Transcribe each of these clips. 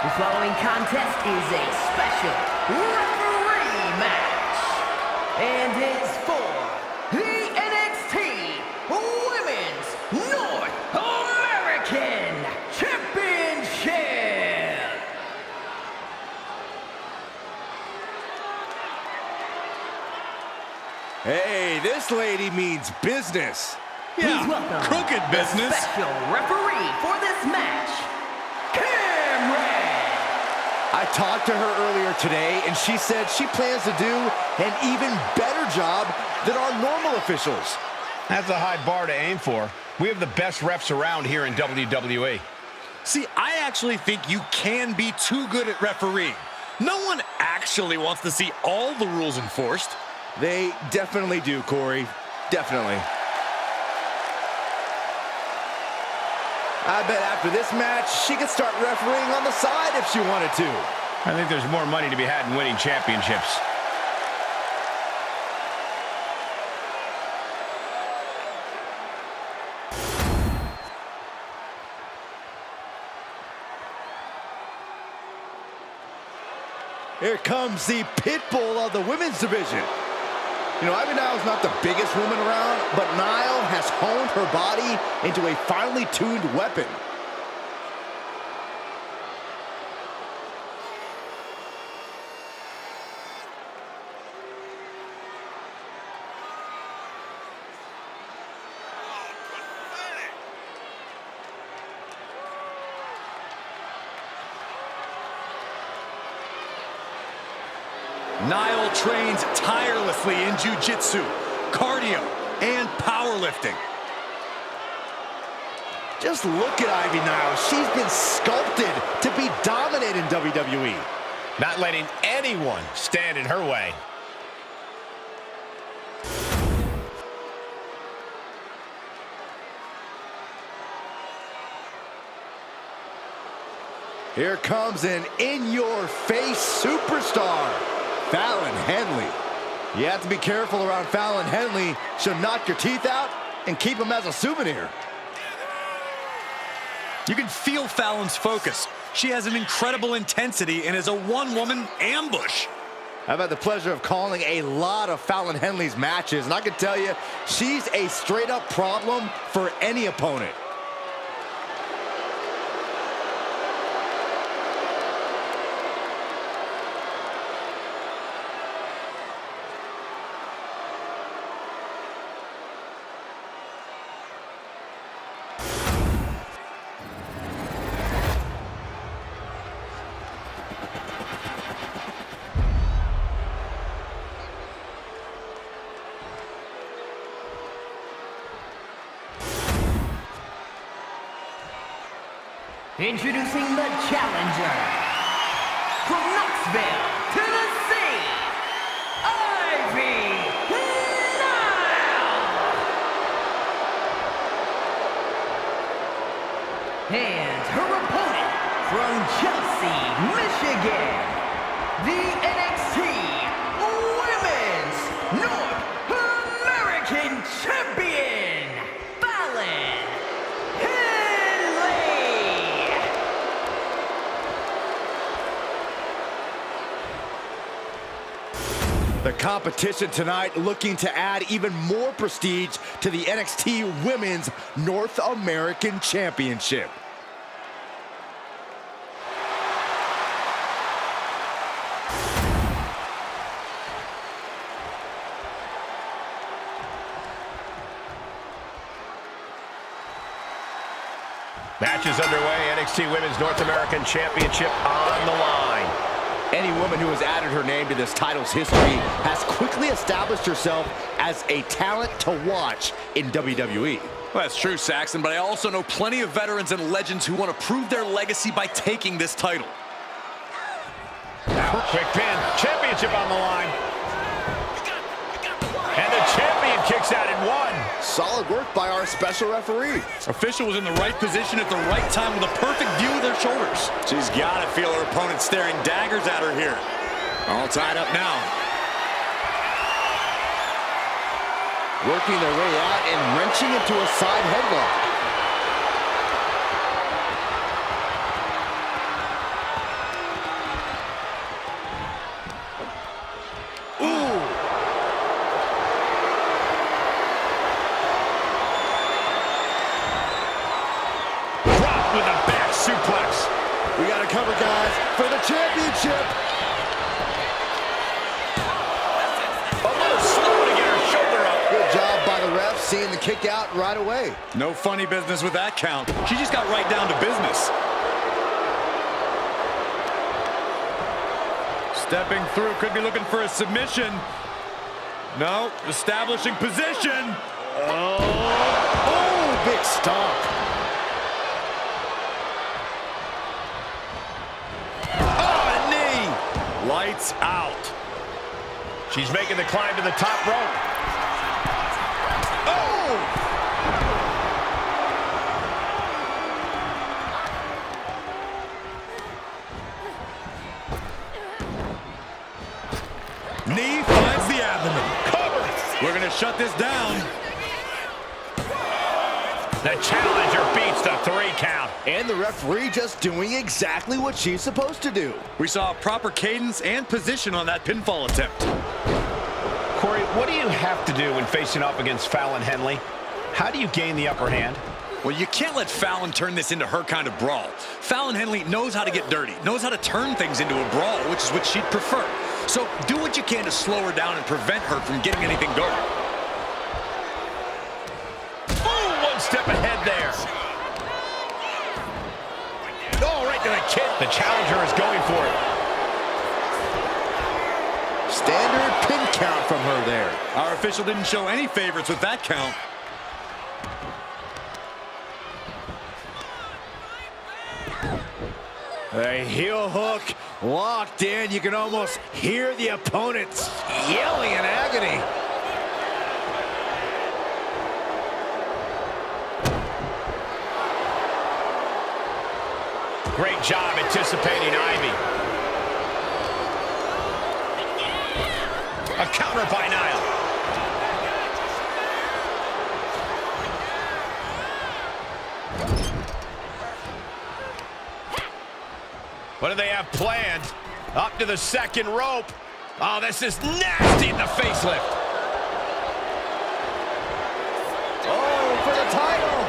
The following contest is a special referee match and is for the NXT Women's North American Championship. Hey, this lady means business. Please welcome crooked business. The special referee for this match, I talked to her earlier today, and she said she plans to do an even better job than our normal officials. That's a high bar to aim for. We have the best refs around here in WWE. See, I actually think you can be too good at refereeing. No one actually wants to see all the rules enforced. They definitely do, Corey. Definitely. I bet after this match, she could start refereeing on the side if she wanted to. I think there's more money to be had in winning championships. Here comes the pit bull of the women's division. You know, Ivy Nile's not the biggest woman around, but Nile has honed her body into a finely tuned weapon. Nile trains tirelessly in jiu-jitsu, cardio, and powerlifting. Just look at Ivy Nile. She's been sculpted to be dominant in WWE. Not letting anyone stand in her way. Here comes an in-your-face superstar, Fallon Henley. You have to be careful around Fallon Henley. She'll knock your teeth out and keep them as a souvenir. You can feel Fallon's focus. She has an incredible intensity and is a one-woman ambush. I've had the pleasure of calling a lot of Fallon Henley's matches, and I can tell you, she's a straight-up problem for any opponent. Introducing the challenger from Knoxville, Tennessee, Ivy Nile. And her opponent from Chelsea, Michigan, the NXT Women's North American Champion, Fallon Henley. The competition tonight looking to add even more prestige to the NXT Women's North American Championship. Match is underway. NXT Women's North American Championship on the line. Any woman who has added her name to this title's history has quickly established herself as a talent to watch in WWE. Well, that's true, Saxton, but I also know plenty of veterans and legends who want to prove their legacy by taking this title. Quick pin. Championship on the line. And the champion kicks out in one. Solid work by our special referee. Official was in the right position at the right time with a perfect view of their shoulders. She's got to feel her opponent staring daggers at her here. All tied up now. Working their way out and wrenching into a side headlock. championship. A little slow to get her shoulder up. Good job by the ref, seeing the kick out right away. No funny business with that count. She just got right down to business. Stepping through, could be looking for a submission. No, establishing position. Oh, big stomp. Oh, a knee. Lights out. She's making the climb to the top rope. Oh! Knee finds the abdomen. Cover. We're going to shut this down. The challenger beats the 3 count. And the referee just doing exactly what she's supposed to do. We saw a proper cadence and position on that pinfall attempt. Corey, what do you have to do when facing up against Fallon Henley? How do you gain the upper hand? Well, you can't let Fallon turn this into her kind of brawl. Fallon Henley knows how to get dirty, knows how to turn things into a brawl, which is what she'd prefer. So do what you can to slow her down and prevent her from getting anything going. Oh, one step ahead there. Oh, right to the chin. The challenger is going for it. Standard pin count from her there. Our official didn't show any favorites with that count. A heel hook locked in. You can almost hear the opponents yelling in agony. Great job anticipating Ivy. A counter by Niall. What do they have planned? Up to the second rope. Oh, this is nasty in the facelift. Oh, for the title.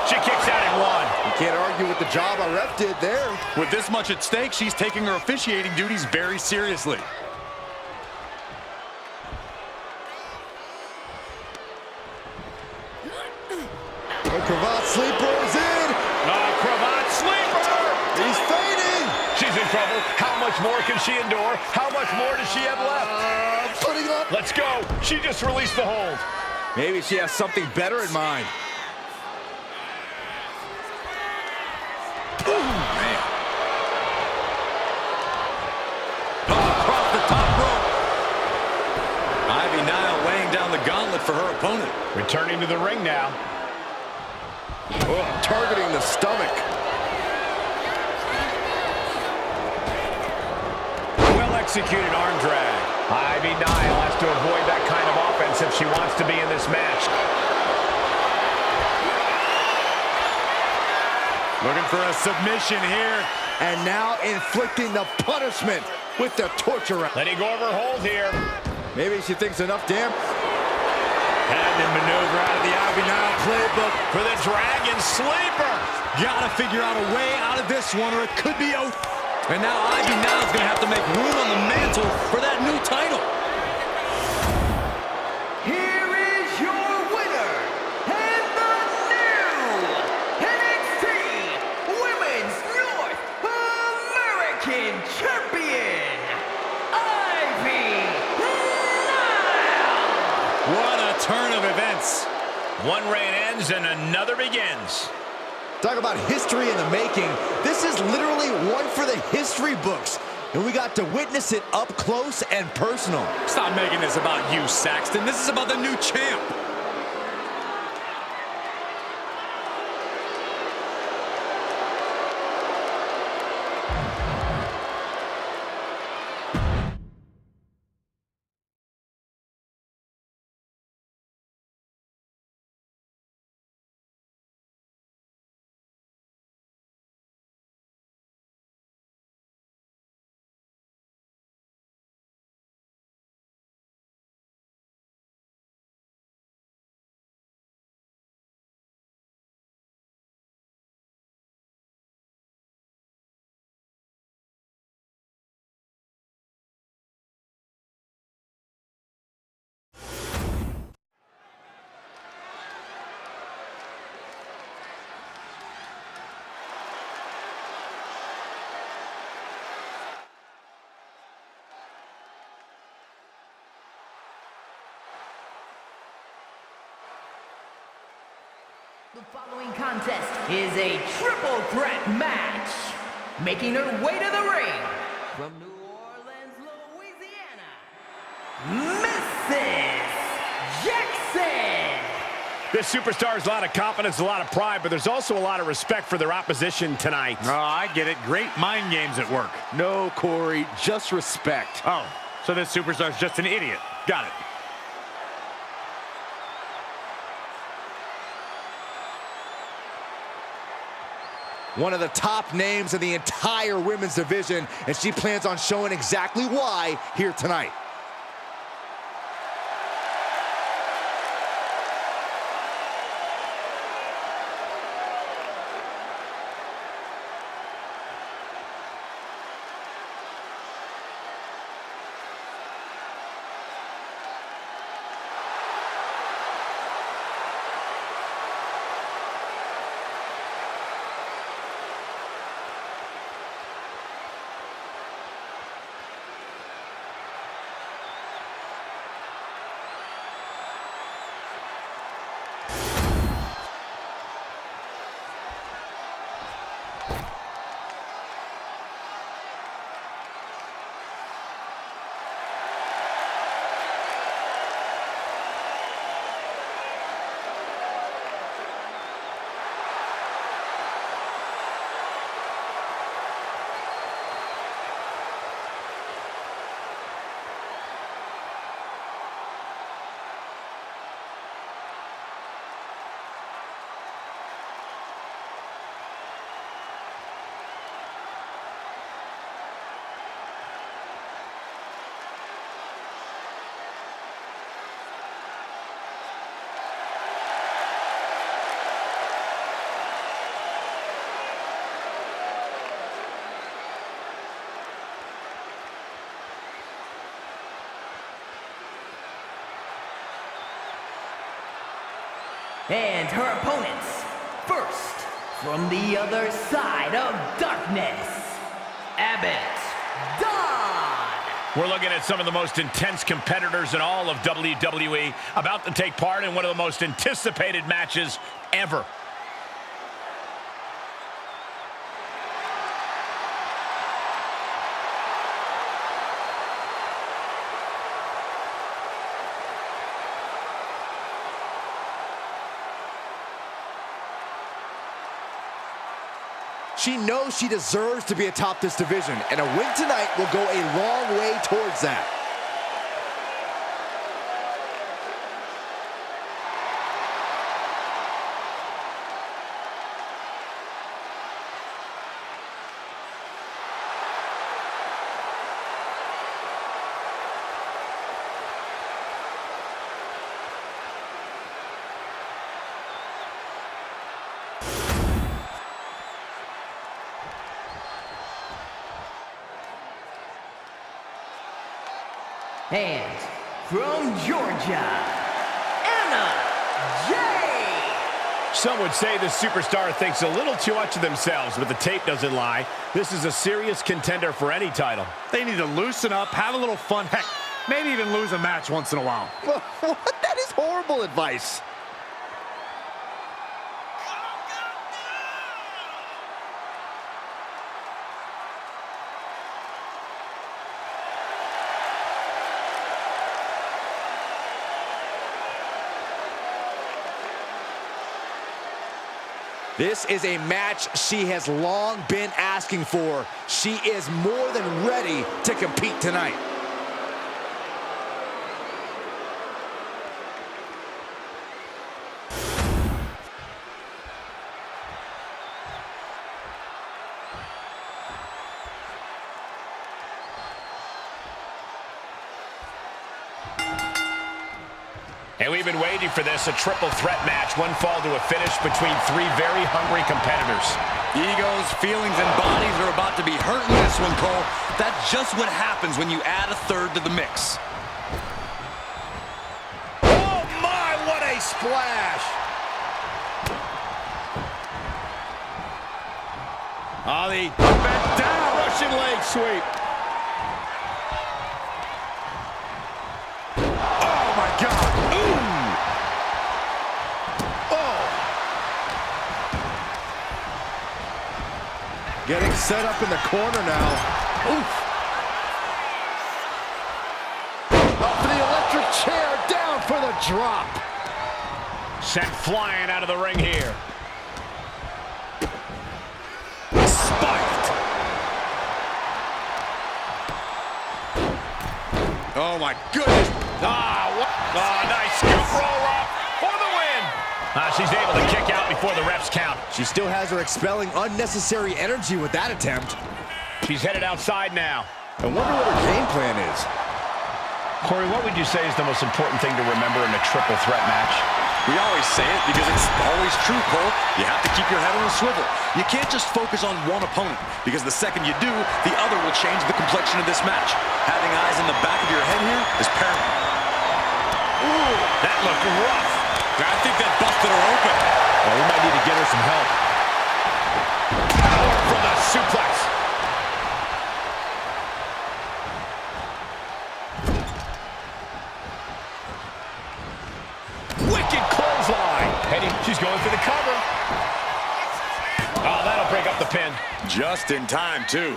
She kicks out in 1. You can't argue with the job our ref did there. With this much at stake, she's taking her officiating duties very seriously. The cravat sleeper is in. Cravat sleeper. He's fading. She's in trouble. How much more can she endure? How much more does she have left? Putting up. Let's go. She just released the hold. Maybe she has something better in mind. Man. Oh, across the top rope. Ivy Nile laying down the gauntlet for her opponent. Returning to the ring now. Oh, targeting the stomach. Well-executed arm drag. Ivy Nile has to avoid that kind of offense if she wants to be in this match. Looking for a submission here. And now inflicting the punishment with the torture rack. Letting go of her hold here. Maybe she thinks enough damn. Had to maneuver out of the Ivy Nile playbook. For the Dragon Sleeper. Gotta figure out a way out of this one, or it could be over. And now Ivy Nile's gonna have to make room on the mantle for that new title. Here is your winner, and the new NXT Women's North American Champion, Ivy Nile. What a turn of events. One reign ends and another begins. Talk about history in the making. This is literally one for the history books. And we got to witness it up close and personal. Stop making this about you, Saxton. This is about the new champ. The following contest is a triple threat match. Making her way to the ring from New Orleans, Louisiana, Mrs. Jackson. This superstar has a lot of confidence, a lot of pride, but there's also a lot of respect for their opposition tonight. Oh, I get it. Great mind games at work. No, Corey, just respect. Oh, so this superstar's just an idiot. Got it. One of the top names in the entire women's division, and she plans on showing exactly why here tonight. And her opponents, first, from the other side of darkness, Abbott Dawn. We're looking at some of the most intense competitors in all of WWE about to take part in one of the most anticipated matches ever. She knows she deserves to be atop this division, and a win tonight will go a long way towards that. And from Georgia, Anna Jay. Some would say this superstar thinks a little too much of themselves, but the tape doesn't lie. This is a serious contender for any title. They need to loosen up, have a little fun. Heck, maybe even lose a match once in a while. What? That is horrible advice. This is a match she has long been asking for. She is more than ready to compete tonight. And we've been waiting for this, a triple threat match, one fall to a finish between three very hungry competitors. Egos, feelings, and bodies are about to be hurt in this one, Cole. That's just what happens when you add a third to the mix. Oh my, what a splash! Oh, the up and down. Russian leg sweep. Oh my God! Ooh! Oh! Getting set up in the corner now. Oof. Up to the electric chair, down for the drop. Sent flying out of the ring here. Spiked. Oh my goodness. Nice scoop roll up for the win. She's able to kick out before the refs count. She still has her expelling unnecessary energy with that attempt. She's headed outside now. I wonder what her game plan is. Corey, what would you say is the most important thing to remember in a triple threat match? We always say it because it's always true, Cole. You have to keep your head on a swivel. You can't just focus on one opponent, because the second you do, the other will change the complexion of this match. Having eyes in the back of your head here is paramount. Ooh, that looked rough. I think that busted her open. Well, we might need to get her some help. Power from the suplex. Wicked clothesline. She's going for the cover. Oh, that'll break up the pin. Just in time, too.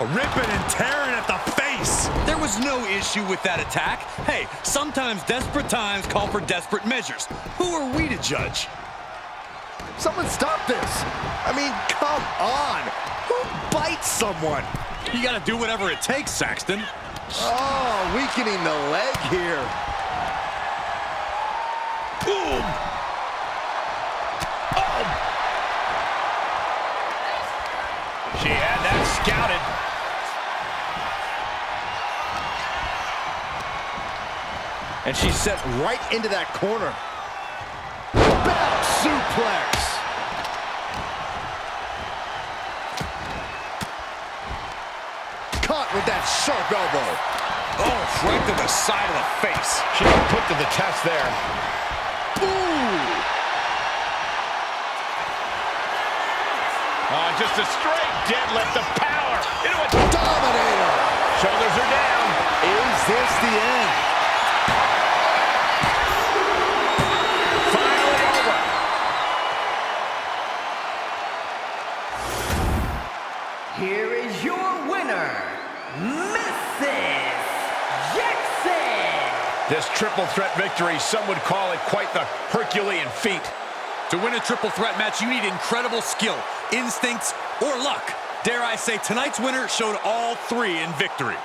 Ripping and tearing at the face. There was no issue with that attack. Hey, sometimes desperate times call for desperate measures. Who are we to judge? Someone stop this. I mean, come on. Who bites someone? You got to do whatever it takes, Saxton. Oh, weakening the leg here. Boom! Oh! She had that scouted. And she's set right into that corner. Back suplex. Caught with that sharp elbow. Oh, right to the side of the face. She got put to the test there. Ooh. Just a straight deadlift of power. Into a Dominator. Shoulders are down. Is this the end? Finally over. Here is your winner, Mrs. Jackson. This triple threat victory, some would call it quite the Herculean feat. To win a triple threat match, you need incredible skill, instincts, or luck. Dare I say, tonight's winner showed all three in victory.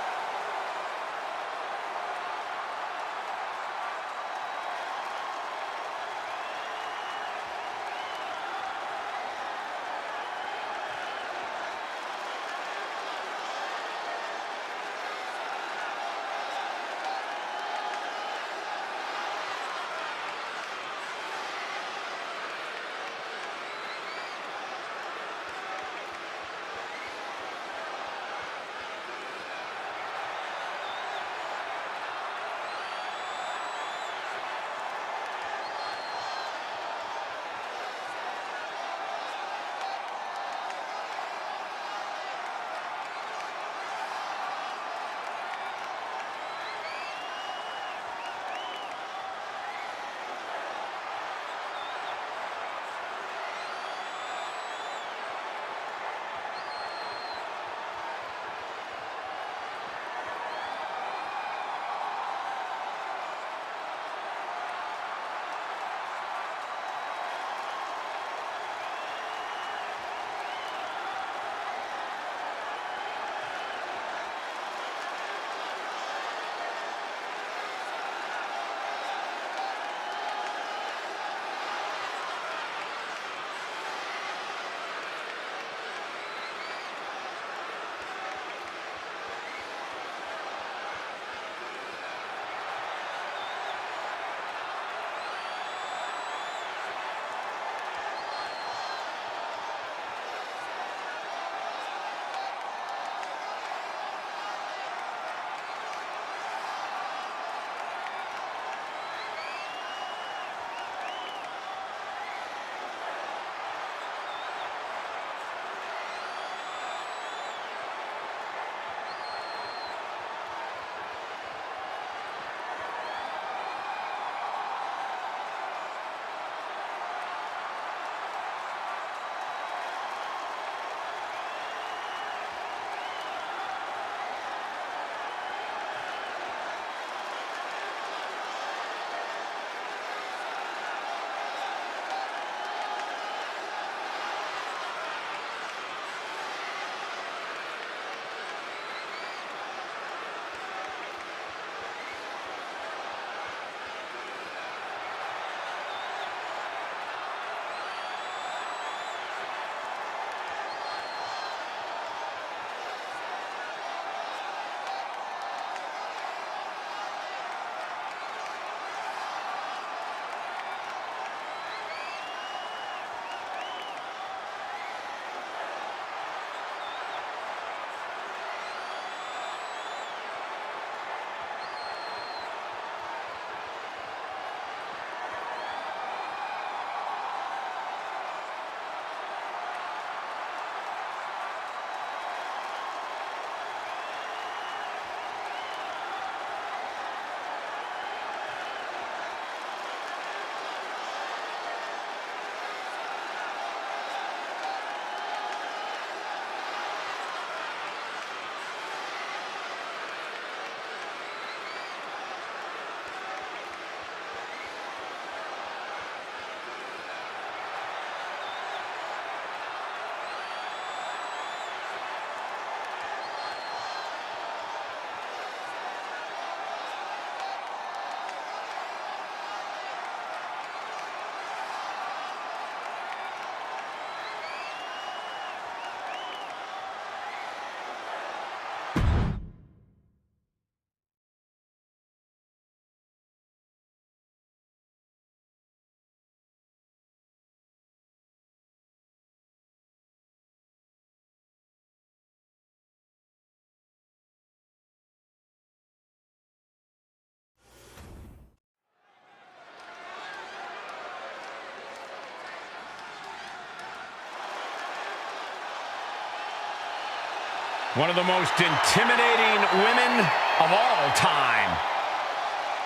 One of the most intimidating women of all time.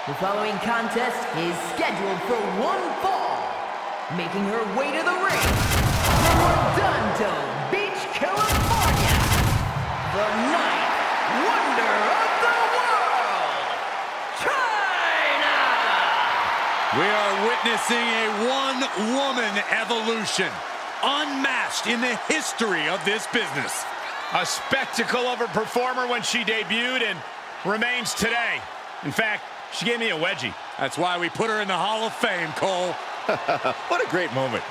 The following contest is scheduled for one fall. Making her way to the ring from Redondo Beach, California, the ninth wonder of the world, China! We are witnessing a one-woman evolution, unmatched in the history of this business. A spectacle of a performer when she debuted and remains today. In fact, she gave me a wedgie. That's why we put her in the Hall of Fame, Cole. What a great moment.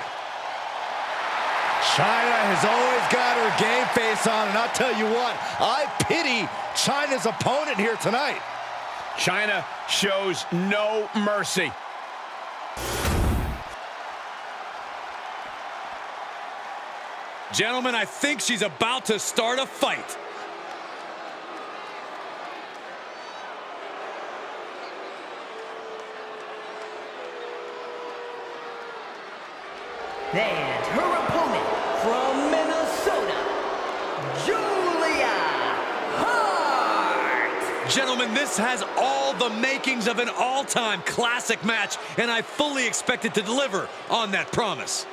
China has always got her game face on, and I'll tell you what, I pity China's opponent here tonight. China shows no mercy. Gentlemen, I think she's about to start a fight. And her opponent from Minnesota, Julia Hart. Gentlemen, this has all the makings of an all-time classic match, and I fully expect it to deliver on that promise.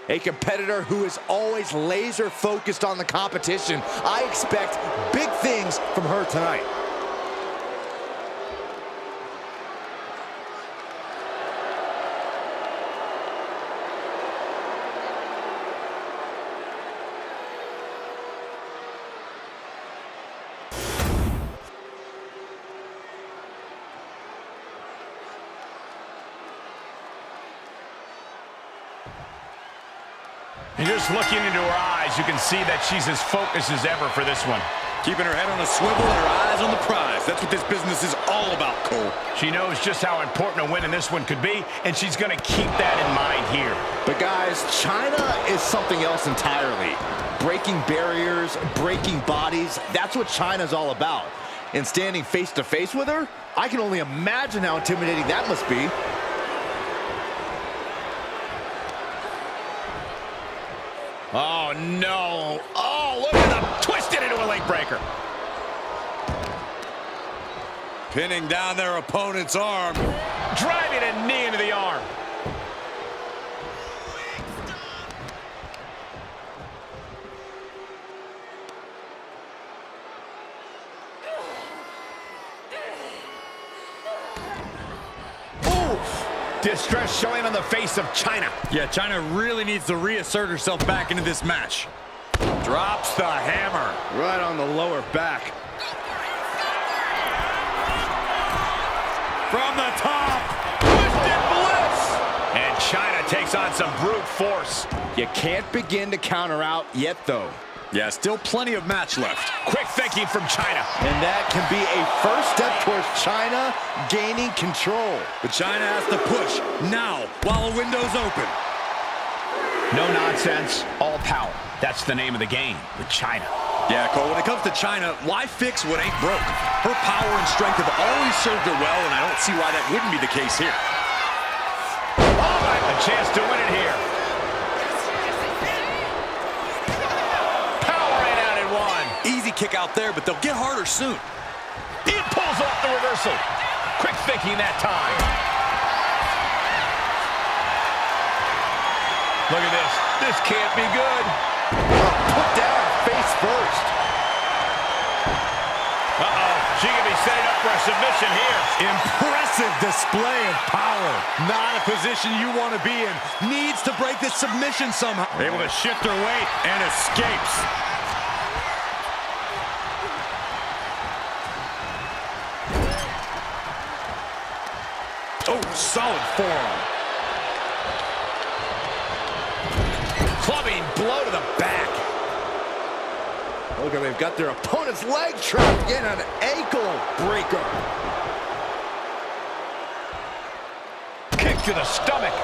A competitor who is always laser focused on the competition. I expect big things from her tonight. And just looking into her eyes, you can see that she's as focused as ever for this one. Keeping her head on a swivel and her eyes on the prize. That's what this business is all about, Cole. She knows just how important a win in this one could be, and she's going to keep that in mind here. But guys, China is something else entirely. Breaking barriers, breaking bodies, that's what China's all about. And standing face to face with her, I can only imagine how intimidating that must be. Oh, no. Oh, look at them. Twisted into a leg breaker. Pinning down their opponent's arm. Driving a knee into the arm. Distress showing on the face of China. Yeah, China really needs to reassert herself back into this match. Drops the hammer. Right on the lower back. From the top. Twisted bliss. And China takes on some brute force. You can't begin to counter out yet, though. Yeah, still plenty of match left. Quick thinking from China. And that can be a first step towards China gaining control. But China has to push now while the window's open. No nonsense, all power. That's the name of the game with China. Yeah, Cole, when it comes to China, why fix what ain't broke? Her power and strength have always served her well, and I don't see why that wouldn't be the case here. Oh, a chance to win it here. Easy kick out there, but they'll get harder soon. He pulls off the reversal. Quick thinking that time. Look at this. This can't be good. Put down face first. Uh-oh. She can be setting up for a submission here. Impressive display of power. Not a position you want to be in. Needs to break this submission somehow. Able to shift her weight and escapes. Oh, solid forearm. Look at, they've got their opponent's leg trapped in an ankle breaker. Kick to the stomach.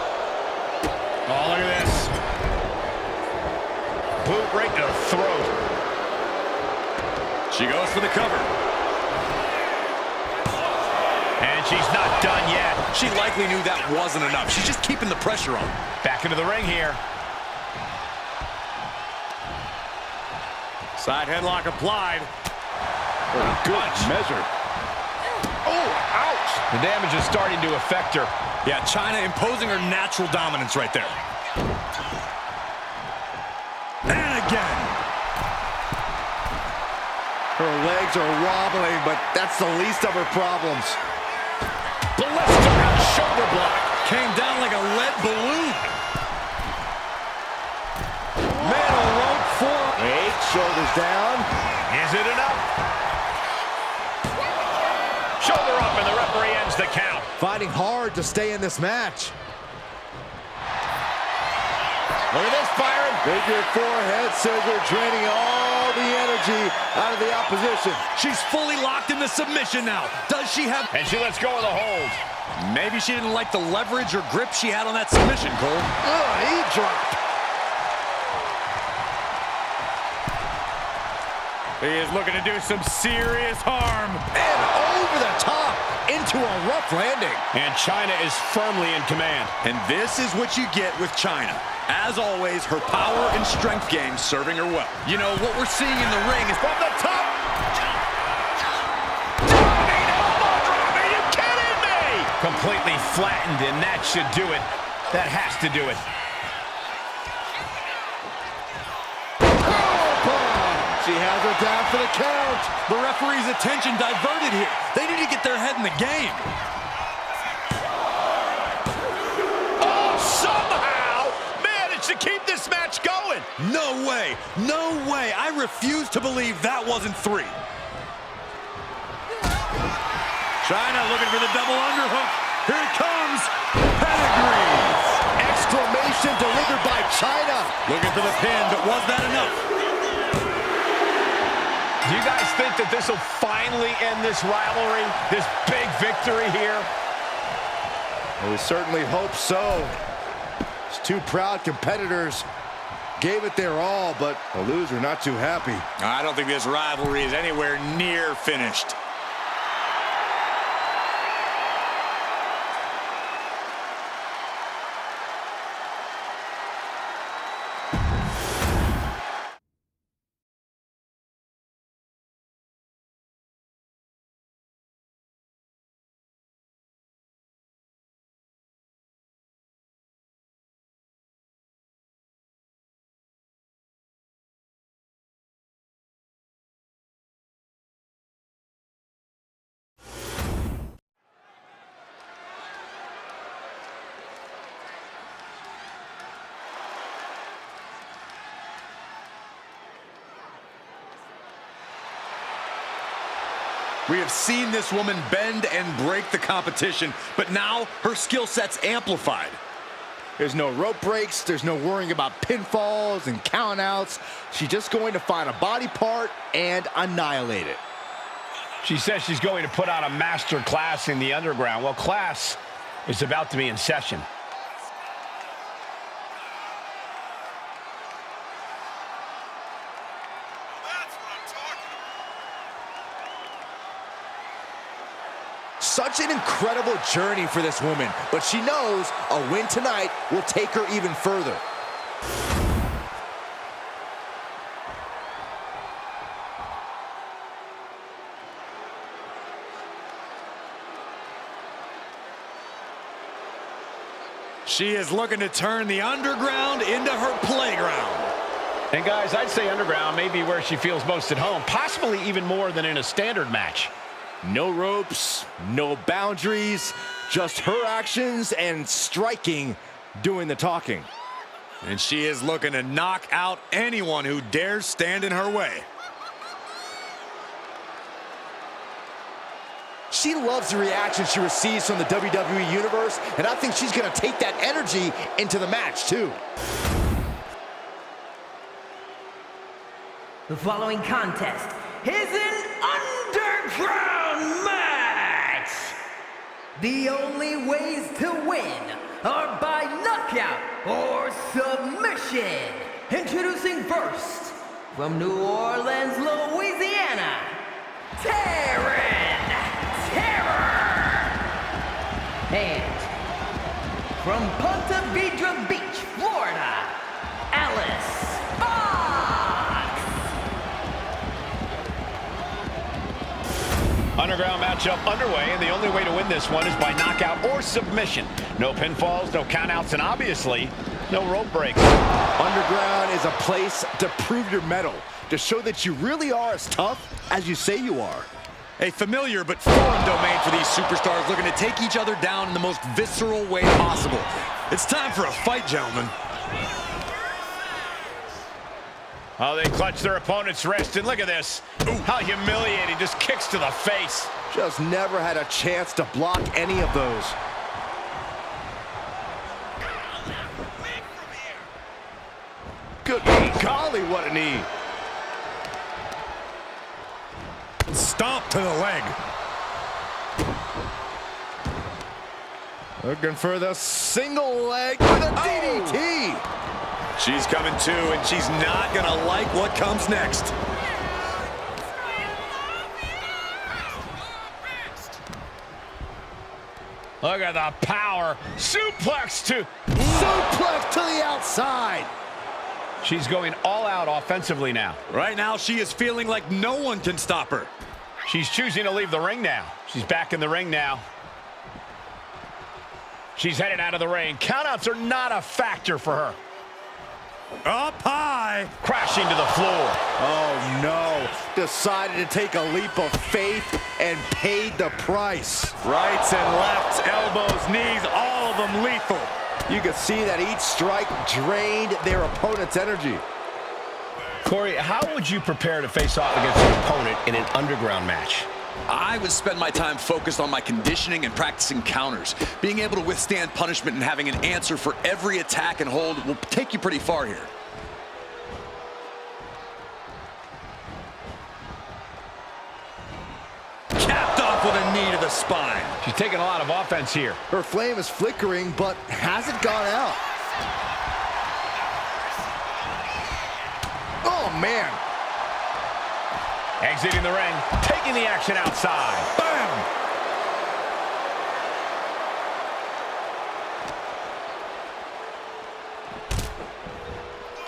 Oh, look at this. Boot right to the throat. She goes for the cover. And she's not done yet. She likely knew that wasn't enough. She's just keeping the pressure on. Back into the ring here. Side headlock applied. Good measure. Oh, ouch. The damage is starting to affect her. Yeah, Chyna imposing her natural dominance right there. And again. Her legs are wobbling, but that's the least of her problems. Blistering shoulder block. Came down like a lead balloon. Metal rope for 8, shoulders down. Is it enough? Shoulder up, and the referee ends the count. Fighting hard to stay in this match. Look at this, firing. Figure 4 head scissor, draining all the energy out of the opposition. She's fully locked in the submission now. Does she have... And she lets go of the hold. Maybe she didn't like the leverage or grip she had on that submission, Cole. He dropped. He is looking to do some serious harm. And over the top into a rough landing. And Chyna is firmly in command. And this is what you get with Chyna. As always, her power and strength game serving her well. You know, what we're seeing in the ring is from the top. Dropping elbow drop, are you kidding me? Completely flattened, and that should do it. That has to do it. She has her down for the count. The referee's attention diverted here. They need to get their head in the game. Oh, somehow managed to keep this match going. No way. No way. I refuse to believe that wasn't 3. Chyna looking for the double underhook. Here it comes. Pedigree. Exclamation delivered by Chyna. Looking for the pin, but was that enough? Do you guys think that this will finally end this rivalry, this big victory here? Well, we certainly hope so. These 2 proud competitors gave it their all, but the loser not too happy. I don't think this rivalry is anywhere near finished. We have seen this woman bend and break the competition, but now her skill set's amplified. There's no rope breaks. There's no worrying about pinfalls and countouts. She's just going to find a body part and annihilate it. She says she's going to put on a master class in the underground. Well, class is about to be in session. Such an incredible journey for this woman, but she knows a win tonight will take her even further. She is looking to turn the underground into her playground. And guys, I'd say underground may be where she feels most at home, possibly even more than in a standard match. No ropes, no boundaries, just her actions and striking doing the talking. And she is looking to knock out anyone who dares stand in her way. She loves the reaction she receives from the WWE Universe, and I think she's going to take that energy into the match, too. The following contest is an underground match. The only ways to win are by knockout or submission. Introducing first, from New Orleans, Louisiana, Terror. And from Ponte Vedra Beach, Florida, Alice Fox. Underground matchup underway, and the only way to win this one is by knockout or submission. No pinfalls, no countouts, and obviously, no rope breaks. Underground is a place to prove your mettle, to show that you really are as tough as you say you are. A familiar but foreign domain for these superstars looking to take each other down in the most visceral way possible. It's time for a fight, gentlemen. Oh, they clutch their opponent's wrist, and look at this. Ooh. How humiliating, just kicks to the face. Just never had a chance to block any of those. Good golly, what a knee. Stomp to the leg. Looking for the single leg with a DDT. She's coming too, and she's not gonna like what comes next. Look at the power. Suplex to the outside. She's going all out offensively now. Right now, she is feeling like no one can stop her. She's choosing to leave the ring now. She's back in the ring now. She's headed out of the ring. Countouts are not a factor for her. Up high. Crashing to the floor. Oh, no. Decided to take a leap of faith and paid the price. Rights and lefts, elbows, knees, all of them lethal. You could see that each strike drained their opponent's energy. Corey, how would you prepare to face off against your opponent in an underground match? I would spend my time focused on my conditioning and practicing counters. Being able to withstand punishment and having an answer for every attack and hold will take you pretty far here. Capped off with a knee to the spine. She's taking a lot of offense here. Her flame is flickering, but hasn't gone out. Oh, man. Exiting the ring, taking the action outside. Bam!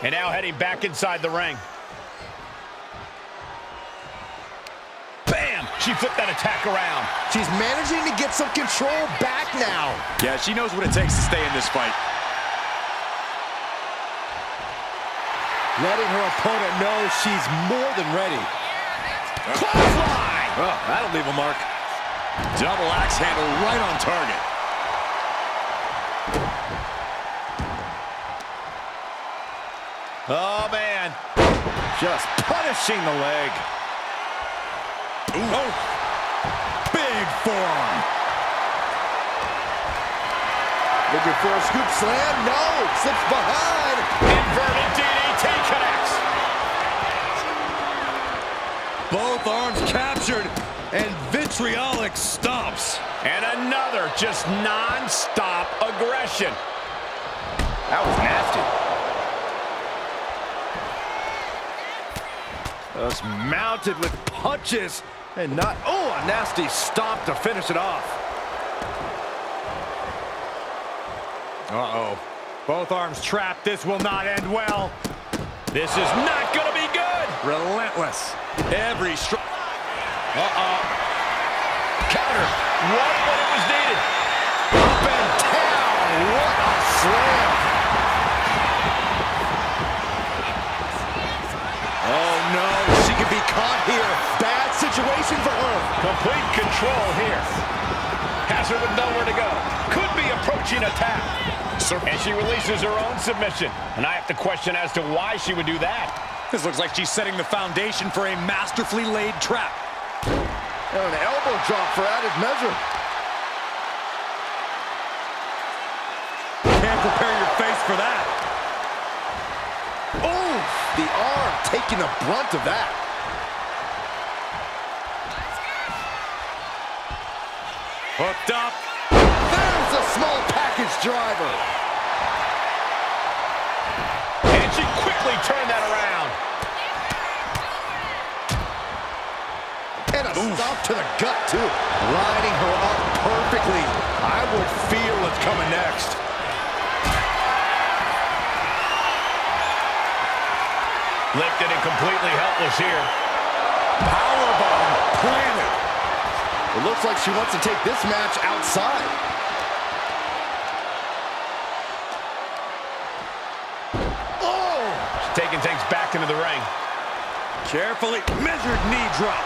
And now heading back inside the ring. Bam! She flipped that attack around. She's managing to get some control back now. Yeah, she knows what it takes to stay in this fight. Letting her opponent know she's more than ready. Clothesline! Oh, that'll leave a mark. Double axe handle right on target. Oh, man. Just punishing the leg. Ooh. Oh. Big forearm. Looking for a scoop slam. No. Slips behind. Inverted DDT connects. Both arms captured, and vitriolic stomps. And another just non-stop aggression. That was nasty. Just mounted with punches and not, oh, a nasty stop to finish it off. Uh-oh. Both arms trapped. This will not end well. This is not going to be good. Relentless. Every strike. Uh-oh. Counter. Right when it was needed. Up and down. What a slam. Oh, no. She could be caught here. Bad situation for her. Complete control here. Has her with nowhere to go. Could be approaching a tap. And she releases her own submission. And I have to question as to why she would do that. This looks like she's setting the foundation for a masterfully laid trap. And an elbow drop for added measure. Can't prepare your face for that. Oh, the arm taking the brunt of that. Hooked up. There's a small package driver. And she quickly turned that around. And a stop to the gut, too. Lining her up perfectly. I would feel what's coming next. Lifted and completely helpless here. Powerbomb planted. It looks like she wants to take this match outside. Oh! She's taking things back into the ring. Carefully measured knee drop.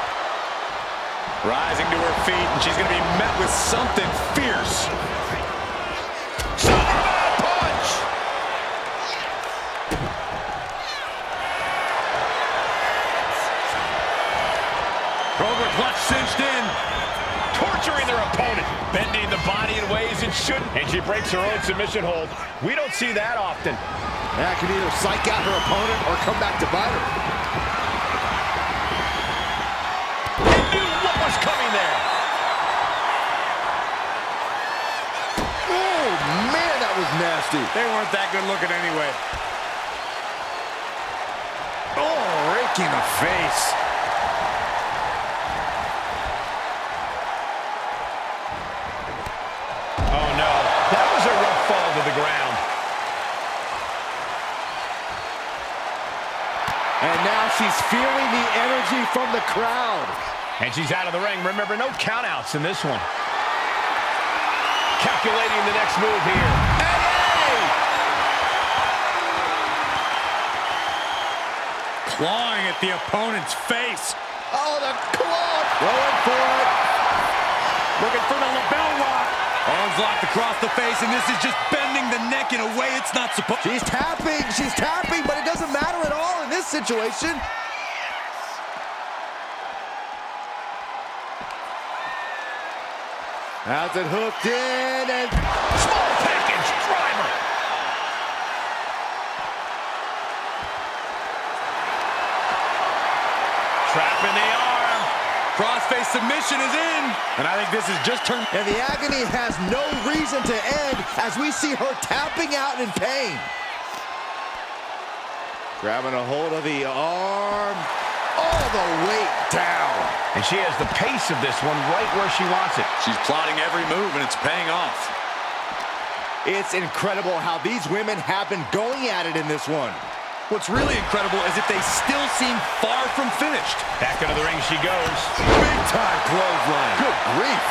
Rising to her feet, and she's going to be met with something fierce. Superman punch! Cobra clutch cinched in. Torturing their opponent. Bending the body in ways it shouldn't. And she breaks her own submission hold. We don't see that often. That can either psych out her opponent or come back to bite her. He knew what was coming there. Oh, man, that was nasty. They weren't that good looking anyway. Oh, raking the face. Oh, no. That was a rough fall to the ground. And now she's feeling the energy from the crowd. And she's out of the ring. Remember, no countouts in this one. Calculating the next move here. Clawing at the opponent's face. Oh, the claw. Going for it. Looking for the lapel lock. Arms locked across the face, and this is just bending the neck in a way it's not supposed to. She's tapping, but it doesn't matter at all in this situation. Has it hooked in, and Small package driver. Trapping the arm. Crossface submission is in. And I think this is just turned. and the agony has no reason to end as we see her tapping out in pain. Grabbing a hold of the arm, all the weight down. And she has the pace of this one right where she wants it. She's plotting every move, and it's paying off. It's incredible how these women have been going at it in this one. What's really incredible is that they still seem far from finished. Back into the ring she goes. Big time clothesline. Good grief.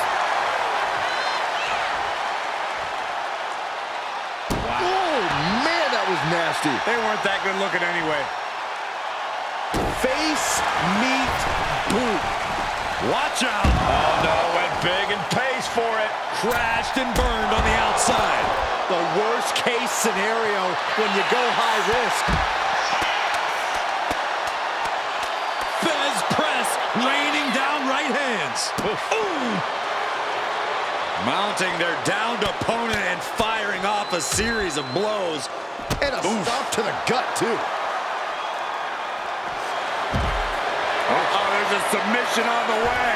Wow. Oh, man, that was nasty. They weren't that good looking anyway. Face, meet, boot. Watch out. Oh, no, went big and pays for it. Crashed and burned on the outside. The worst case scenario when you go high risk. Fez press, raining down right hands. Mounting their downed opponent and firing off a series of blows. And a stomp to the gut, too. Oh, there's a submission on the way.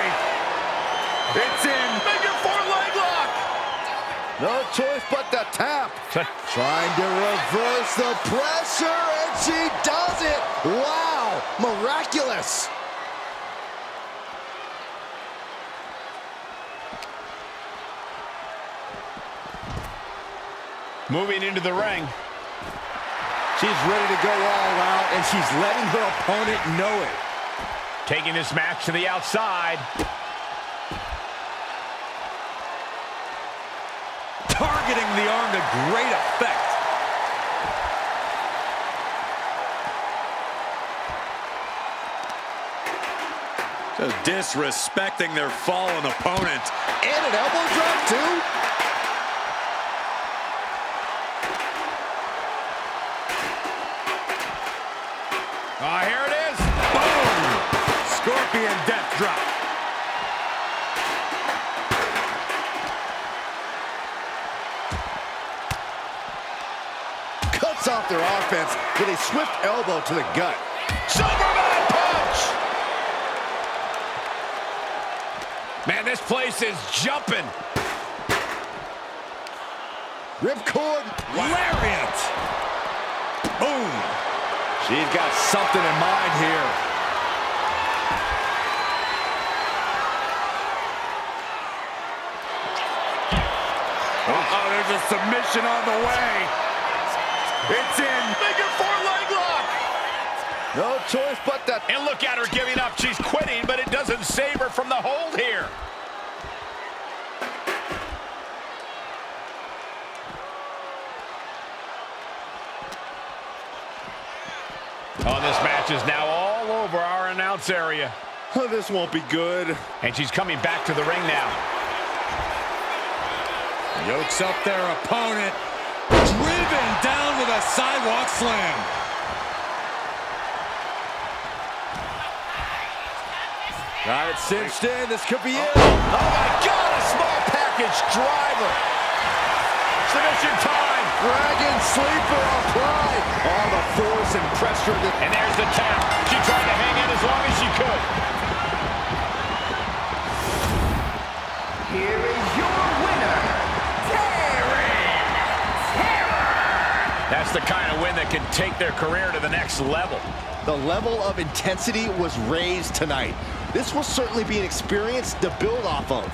It's in. Figure four leg lock. No choice but to tap. Trying to reverse the pressure, and she does it. Wow, miraculous. Moving into the ring. She's ready to go all out, and she's letting her opponent know it. Taking this match to the outside. Targeting the arm to great effect. Just disrespecting their fallen opponent. And an elbow drop, too. Oh, here it is. Boom! Scorpion death drop. Cuts off their offense with a swift elbow to the gut. Superman punch! Man, this place is jumping. Ripcord. Lariat! Boom! She's got something in mind here. Uh-oh, there's a submission on the way. It's in. Figure four leg lock. No choice but that. And look at her giving up. She's quitting, but it doesn't save her from the hold here. Oh, this match is now all over our announce area. Oh, this won't be good. And she's coming back to the ring now. Yokes up their opponent. Driven down with a sidewalk slam. Got it cinched in. This could be it. Oh, my God, a small package driver. Submission time. Dragon sleeper applied. All the force and pressure. And there's the tap. She tried to hang in as long as she could. Here is your winner, Terror. That's the kind of win that can take their career to the next level. The level of intensity was raised tonight. This will certainly be an experience to build off of.